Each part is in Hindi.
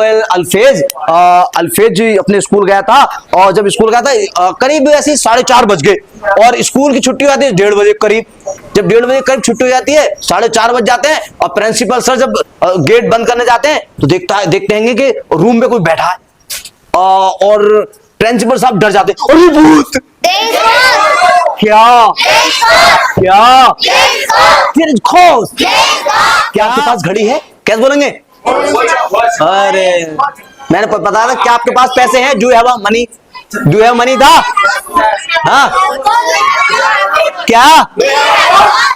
अल्फेज अल्फेज जी अपने स्कूल गया था, और जब स्कूल गया था करीब ऐसे 4:30 बज गए और स्कूल की छुट्टी हो जाती है 1:30 बजे करीब। जब 1:30 बजे करीब छुट्टी हो जाती है 4:30 बज जाते हैं और प्रिंसिपल सर जब गेट बंद करने जाते हैं तो देखते हैं कि रूम में कोई बैठा है और प्रिंसिपल साहब डर जाते हैं, अरे भूत! क्या क्या फिर खोज क्या आपके पास घड़ी है? कैसे बोलेंगे? अरे मैंने बताया था क्या आपके पास पैसे हैं? Do have money? Do have money था? हाँ क्या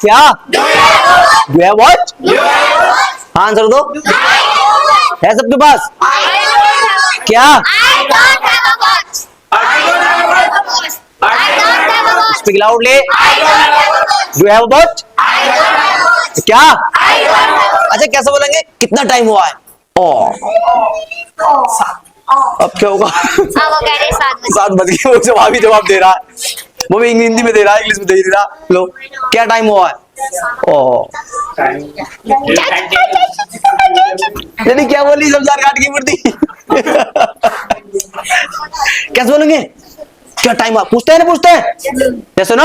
क्या डू हैव व्हाट? हाँ आंसर दो। है सबके पास? क्या? Speak loudly. Do have what? क्या? अच्छा कैसे बोलेंगे? कितना टाइम हुआ है? अब क्या होगा? 7 बज गए। वो जवाब दे रहा है, वो भी हिंदी में दे रहा है, इंग्लिश में दे रहा। लो क्या टाइम हुआ है? नहीं क्या बोली? सब जार काट की मूर्ति। कैसे बोलेंगे? क्या टाइम हुआ? पूछते हैं ना, पूछते हैं यस और नो?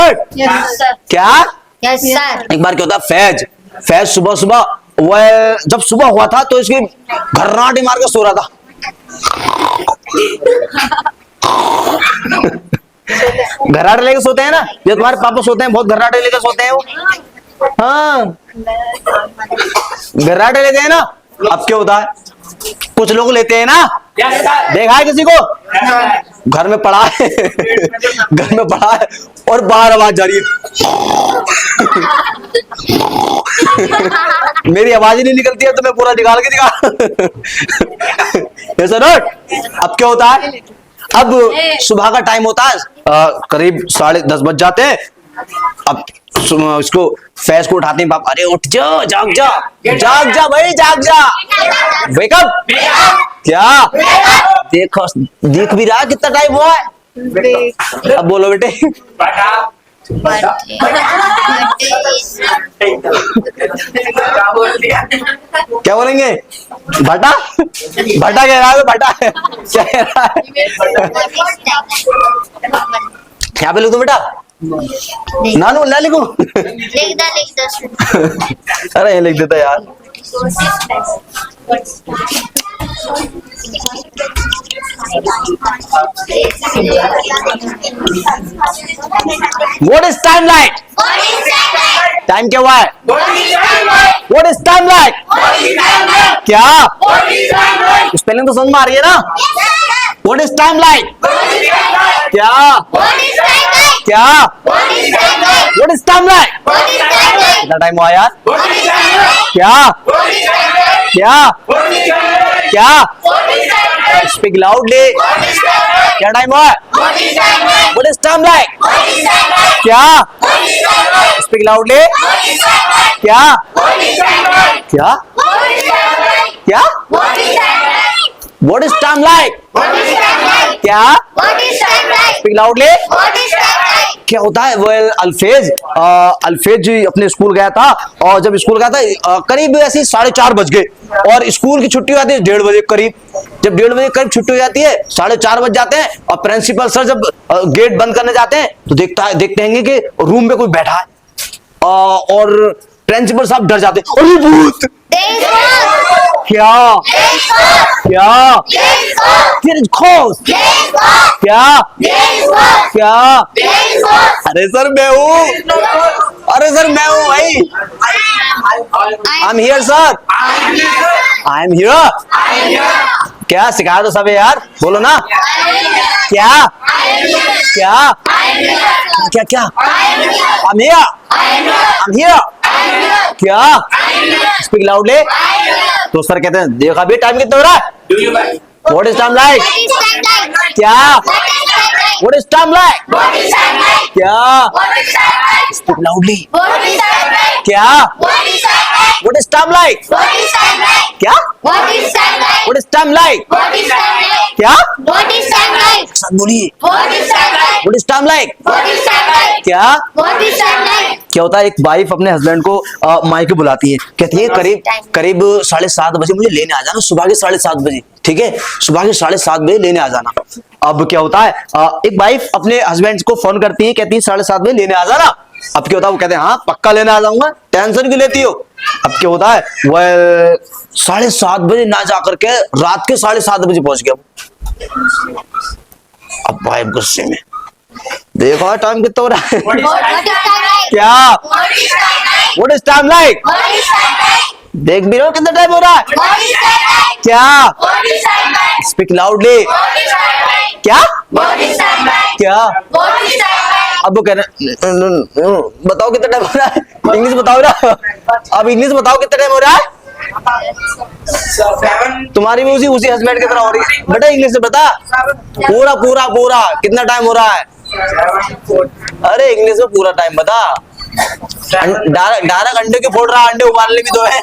क्या? Yes sir. एक बार क्या होता है, फैज सुबह वह जब सुबह हुआ था तो इसकी घर्राटे मार के सो रहा था। घर्राटे लेके सोते हैं ना, जो तुम्हारे पापा सोते हैं बहुत घर्राटे लेके सोते हैं वो। हाँ घर्राटे लेते हैं ना। अब क्या होता है, कुछ लोग लेते हैं ना, देखा है किसी को? घर में पड़ा है घर में पड़ा है और बाहर आवाज जा रही है। मेरी आवाज ही नहीं निकलती है तो मैं पूरा निकाल के दिखा। ऐसा नोट। अब क्या होता है, अब सुबह का टाइम होता है, करीब 10:30 बज जाते हैं। अब इसको फैज को उठाते हैं पापा, अरे उठ जा, जाग जा, जाग जा भाई, जाग जा, वेक अप। क्या? देखो देख भी रहा कितना टाइम हुआ है। अब बोलो बेटे। क्या बोलेंगे? भटा भटा कह रहा है, भटा क्या कह रहा है? क्या पे लिख दो बेटा? नानू ला लिखो। लिख दो। अरे लिख देता यार। What is time like? Time क्या हुआ है? What is time like? क्या? स्पेलिंग तो समझ में आ रही है ना? What is time like? क्या? क्या? What is time like? कितना टाइम हुआ यार? क्या? क्या? क्या? Speak loudly. क्या टाइम हुआ? What is time like? क्या? Speak loudly. क्या? क्या? क्या? What is time like? क्या? Speak loudly. क्या होता है, वो अल्फेज जी अपने स्कूल गया था और जब स्कूल गया था करीब ऐसे 4:30 बज गए और स्कूल की छुट्टी हो जाती है 1:30 बजे करीब। जब 1:30 बजे करीब छुट्टी हो जाती है 4:30 बज जाते हैं और प्रिंसिपल सर जब गेट बंद करने जाते हैं तो देखते हैं कि रूम में कोई बैठा है और प्रिंसिपल साहब डर जाते हैं, अरे भूत! क्या क्या फिर खोज क्या क्या? अरे सर मैं हूँ, अरे सर मैं हूँ भाई। I am here sir, I am here. क्या सिखा दो सब यार, बोलो ना। क्या क्या क्या क्या? I'm here, I'm here। क्या? Speak loudly. तो सर कहते हैं देखा भी टाइम कितना हो रहा है? What is time like? क्या? like? What is time like? What is time like? क्या? What is time like? Speak loudly. What is time like? क्या? What is time like? What is time like? What is time like? क्या? What is time like? What is time like? What is time like? क्या? What is time like? साथ बोलिए. What is time like? What is time like? What is time like? क्या? What is time like? क्या होता है, एक वाइफ अपने हस्बैंड को मायके बुलाती है, कहती है करीब करीब 7:30 बजे मुझे लेने आ जाना, सुबह के 7:30 बजे, ठीक है, सुबह के 7:30 बजे लेने आ जाना. अब क्या होता है, एक वाइफ अपने हस्बैंड को फोन करती है, कहती है 7:30 बजे लेने आ जाना. अब क्या होता है, वो कहते हैं हाँ पक्का लेने आ जाऊंगा, टेंशन क्यों लेती हो. अब क्या होता है, वह 7:30 बजे ना जाकर के रात के 7:30 बजे पहुंच गया. अब वाइफ गुस्से में, देखो टाइम कितना हो रहा है. What is time like? क्या? What is time like? What is time like? What is time like? देख भी रहे हो कितना टाइम हो रहा है. What is time like? क्या? What is time like? Speak loudly. What is time like? क्या? What is time like? क्या? What is time like? अब वो कह रहे बताओ कितना टाइम हो रहा है, इंग्लिश बताओ ना. अब इंग्लिश बताओ कितना टाइम हो रहा है. तुम्हारी भी उसी हस्बैंड की तरह हो रही है बेटा, इंग्लिश से बता. पूरा पूरा पूरा कितना टाइम हो रहा है. अरे इंग्लिश में पूरा टाइम बता. डायरेक्ट अंडे के फोड़ रहा, अंडे उबालने भी तो है.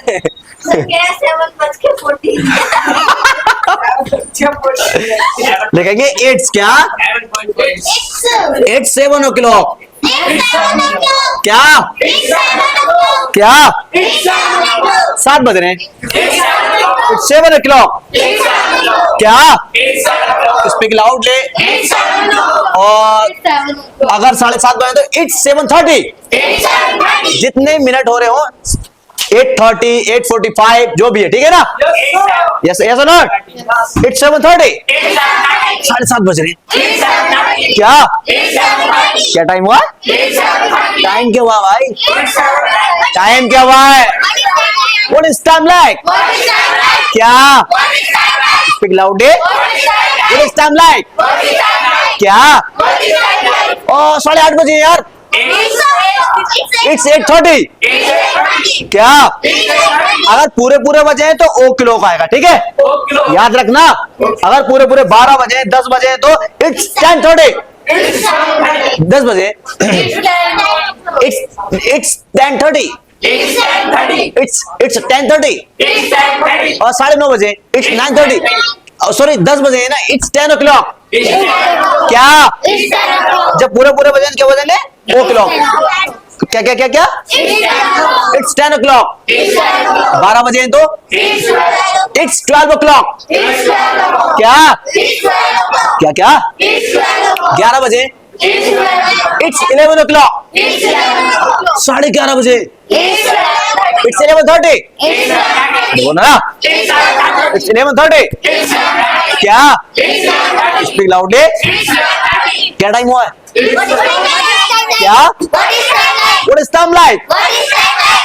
लिखेंगे 8 क्या? 8 7 o'clock. क्या? क्या? 7 बज रहे हैं. 7 o'clock. क्या? Speak loudly. और अगर 7:30 बजे तो इट्स 7:30. जितने मिनट हो रहे हो, 8:30 8:45 जो भी है, ठीक है ना. यस यस और नॉट. इट्स 7:30. 7:30 बज रहे हैं. क्या? क्या टाइम हुआ? टाइम क्या हुआ भाई? टाइम क्या हुआ है? What is time like? क्या? Speak loudly. What is time like? क्या? ओ 8:30 बजे यार. इट्स 8:30. क्या? अगर पूरे पूरे बजे तो ओ क्लॉक आएगा, ठीक है, याद रखना. अगर पूरे पूरे 12 बजे 10 बजे तो इट्स 10:30. 10 बजे इट्स 10:30. इट्स 10:30. और 9:30 बजे इट्स 9:30. सॉरी 10 बजे है ना, इट्स 10 o'clock. क्या? जब पूरे पूरे बजे क्या बजेंगे? ओ क्लॉक. क्या क्या क्या क्या? It's 10 o'clock. 12 बजे तो इट्स 12 o'clock. क्या? क्या क्या? 11 बजे इट्स 11 o'clock. 11:30 बजे इट्स 11:30. देखो ना, इट्स 11:30. क्या? Speak loudly. क्या टाइम हुआ है? क्या? What is time like?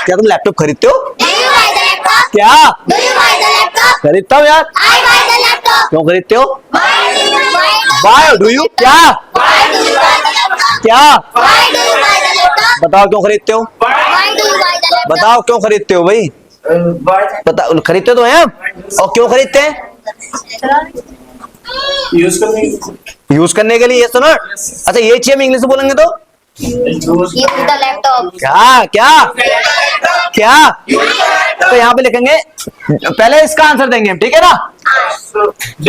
क्या तुम लैपटॉप खरीदते हो? क्या? खरीदता हूँ यार. क्यों खरीदते हो? Why do you? क्या? क्या? बताओ क्यों खरीदते हो? बताओ क्यों खरीदते हो भाई? बता, खरीदते तो हैं और क्यों खरीदते हैं? यूज करने के लिए. ये सुनो, अच्छा ये चाहिए हम इंग्लिश में बोलेंगे तो लैपटॉप. क्या क्या क्या? तो यहाँ पे लिखेंगे, पहले इसका आंसर देंगे हम, ठीक है ना.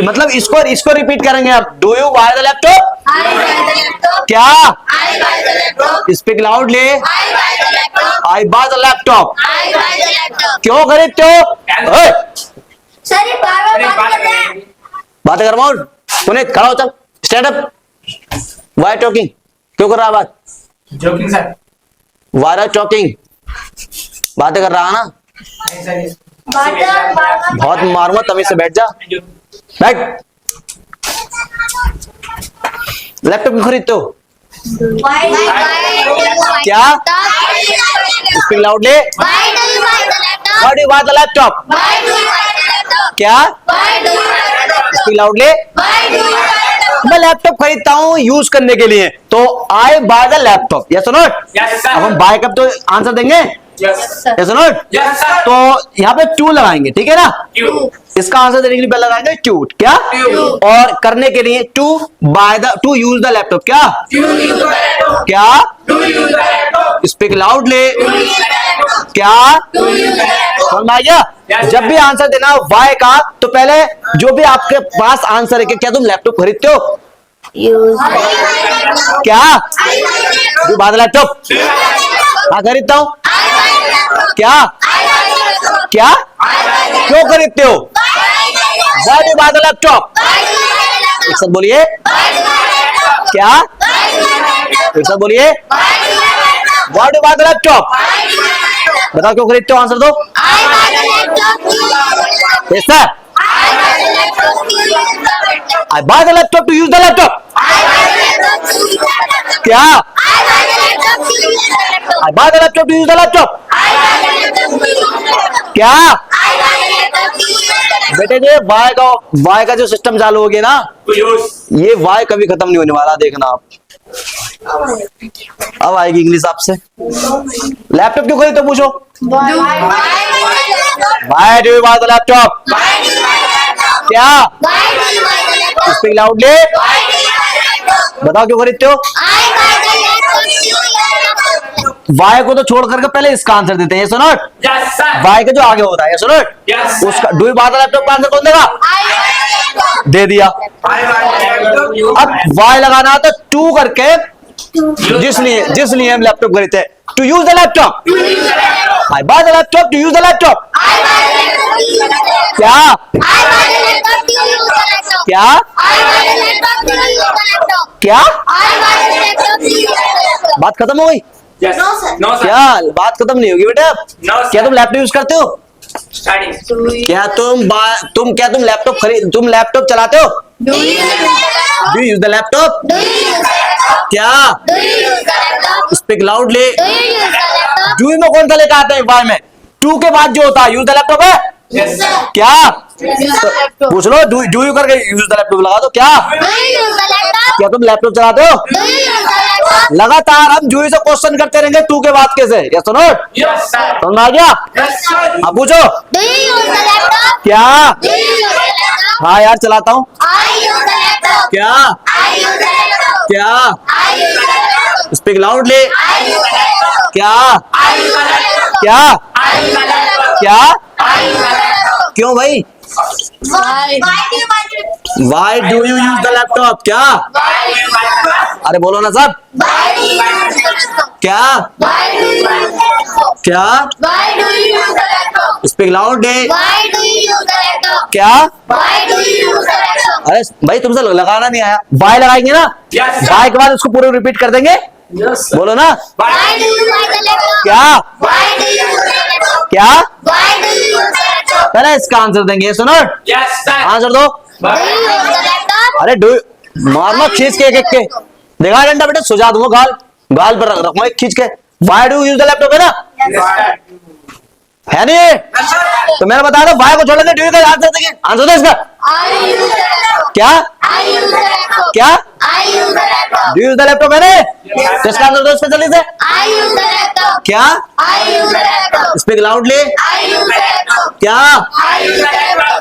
मतलब इसको रिपीट करेंगे आप. Do you buy the laptop? क्या? Speak loudly. I buy the laptop. क्यों खरीदते हो? बातें कर रहा हूँ. पुनीत खड़ा हो, चल स्टैंड अप. Y talking? क्यों कर रहा है बात? Joking sir. Why are talking? बातें कर रहा है ना. बहुत मारूंगा, तमीज से बैठ जा. बैठ. लैपटॉप क्यों खरीदते हो? क्या? Speak loudly. Why do you buy the laptop? क्या? Speak loudly. मैं लैपटॉप खरीदता हूँ यूज करने के लिए, तो आई बाय द लैपटॉप. यस और नॉट? Yes, sir. अब हम बाय कब तो आंसर देंगे Yes, sir. Yes or not? Yes, sir. तो यहाँ पे टू लगाएंगे, ठीक है ना? Two. इसका आंसर देने के लिए पहले लगाएंगे टू, क्या? Two. और करने के लिए to to use the laptop, क्या? Two use the laptop. क्या? Two use the laptop. Speak loudly, Two use the laptop. क्या? Two use the laptop. समझ में आ गया? Yes, जब भी आंसर देना वाई का, तो पहले जो भी आपके पास आंसर है कि क्या तुम लैपटॉप खरीदते हो? क्या? जो बात लैपटॉप हाँ खरीदता हूँ, क्या? क्या? क्यों खरीदते हो? Why do by the laptop? एक साथ बोलिए, क्या? एक साथ बोलिए, why do by the laptop? बताओ क्यों खरीदते हो, आंसर दो। Yes sir, I buy the laptop to use the laptop. क्या? I buy the laptop to use the laptop. क्या? बेटे ये वाई का जो सिस्टम चालू हो गया ना, To use. ये वाई कभी खत्म नहीं होने वाला, देखना आप। अब आएगी इंग्लिश आपसे। लैपटॉप क्यों खरीदते हो पूछो? Why do you buy the laptop? क्या? स्पीक लाउडली, बताओ क्यों खरीदते हो? वाई को तो छोड़ करके पहले इसका आंसर देते हैं, सुनो। Yes, sir. वाई का जो आगे होता है, सुनो। Yes, sir. उसका do you buy the laptop का आंसर कौन देगा? दे दिया। I buy the laptop. You अब वाई लगाना है तो टू करके जिस लिए हम लैपटॉप खरीदते हैं, to use the laptop. use the laptop. I buy the laptop to use the laptop. क्या? क्या? क्या? बात खत्म हो गई? Yes. No, sir. No, sir. क्या बात खत्म नहीं होगी बेटा? No, sir. क्या तुम लैपटॉप यूज करते हो? Starting. क्या तुम लैपटॉप चलाते हो? Do use the laptop? क्या? स्पीक लाउडली, डू में कौन सा लेकर आते हैं वाई में? टू के बाद जो होता है यूज द लैपटॉप है। Yes, sir. क्या? पूछ लो, डू यू करके यूज द लैपटॉप लगा दो। क्या तुम लैपटॉप चलाते हो? लगातार हम जूही से क्वेश्चन करते रहेंगे टू के बाद कैसे। यस और नो? Yes, sir. समझ में आ गया? Yes, sir. अब पूछो, क्या? हाँ यार चलाता हूँ। क्या? क्या? स्पीक लाउडली, क्या? क्या? क्या? क्यों भाई? Why do you use the laptop? क्या? अरे बोलो ना सब। क्या? क्या? स्पीक लाउडली, क्या? अरे भाई तुमसे लगाना नहीं आया, वाई लगाएंगे ना, Yes, sir. वाई के बाद उसको पूरा रिपीट कर देंगे। Yes, sir. बोलो ना, क्या? क्या? पहले इसका आंसर देंगे, सुनो। Yes, sir. आंसर दो। अरे डू मारना खींच के एक के देखा डंडा बेटा, सुझा दूंगा गाल पर रखो एक खींच के। Why do use the laptop है ना, Yes, sir. है नहीं? Yes, sir. तो मैंने बताया था वाई को छोड़ देंगे, डू का आंसर देंगे। आंसर दो इसका। क्या? क्या? डू यूज द लैपटॉप है ना? तो इसका आंसर दो इसका जल्दी से। क्या? स्पीक लाउडली, क्या?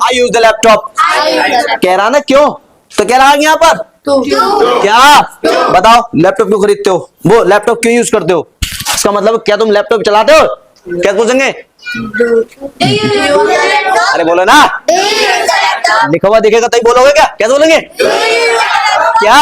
आई यूज द लैपटॉप। कह रहा ना क्यों, तो कह रहा यहाँ पर क्या? बताओ लैपटॉप क्यों खरीदते हो, वो लैपटॉप क्यों यूज करते हो? इसका मतलब क्या तुम लैपटॉप चलाते हो? क्या पूछेंगे? अरे बोलो ना, लिखा हुआ दिखेगा तभी बोलोगे क्या? क्या बोलेंगे? क्या?